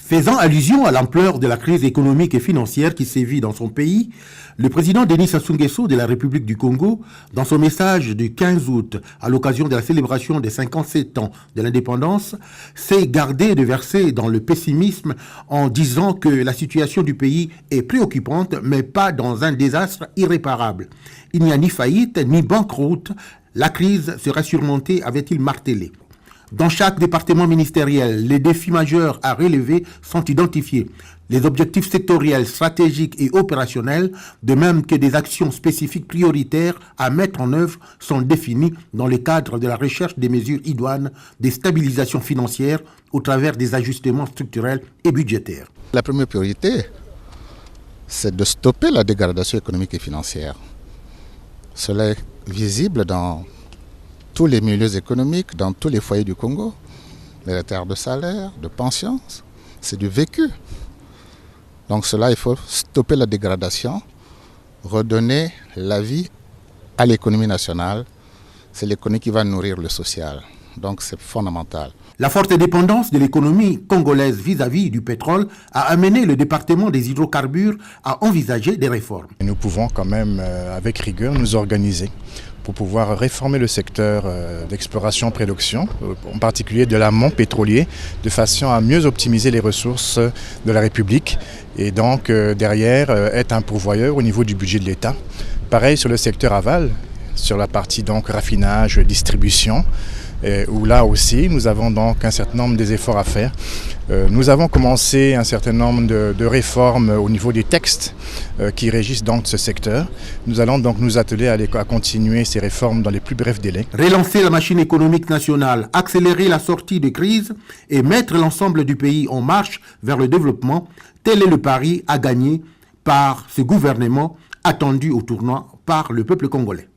Faisant allusion à l'ampleur de la crise économique et financière qui sévit dans son pays, le président Denis Sassou Nguesso de la République du Congo, dans son message du 15 août à l'occasion de la célébration des 57 ans de l'indépendance, s'est gardé de verser dans le pessimisme en disant que la situation du pays est préoccupante mais pas dans un désastre irréparable. Il n'y a ni faillite ni banqueroute, la crise sera surmontée, avait-il martelé. Dans chaque département ministériel, les défis majeurs à relever sont identifiés. Les objectifs sectoriels, stratégiques et opérationnels, de même que des actions spécifiques prioritaires à mettre en œuvre, sont définis dans le cadre de la recherche des mesures idoines de stabilisation financière au travers des ajustements structurels et budgétaires. La première priorité, c'est de stopper la dégradation économique et financière. Cela est visible dans tous les milieux économiques, dans tous les foyers du Congo. Les retards de salaire, de pensions, c'est du vécu. Donc cela, il faut stopper la dégradation, redonner la vie à l'économie nationale. C'est l'économie qui va nourrir le social. Donc c'est fondamental. La forte dépendance de l'économie congolaise vis-à-vis du pétrole a amené le département des hydrocarbures à envisager des réformes. Nous pouvons quand même, avec rigueur, nous organiser pour pouvoir réformer le secteur d'exploration prédoction, en particulier de l'amont pétrolier, de façon à mieux optimiser les ressources de la République et donc derrière être un pourvoyeur au niveau du budget de l'État. Pareil sur le secteur aval, sur la partie donc raffinage, distribution, où là aussi nous avons donc un certain nombre des efforts à faire. Nous avons commencé un certain nombre de réformes au niveau des textes qui régissent donc ce secteur. Nous allons donc nous atteler à continuer ces réformes dans les plus brefs délais. Relancer la machine économique nationale, accélérer la sortie de crise et mettre l'ensemble du pays en marche vers le développement, tel est le pari à gagner par ce gouvernement attendu au tournant par le peuple congolais.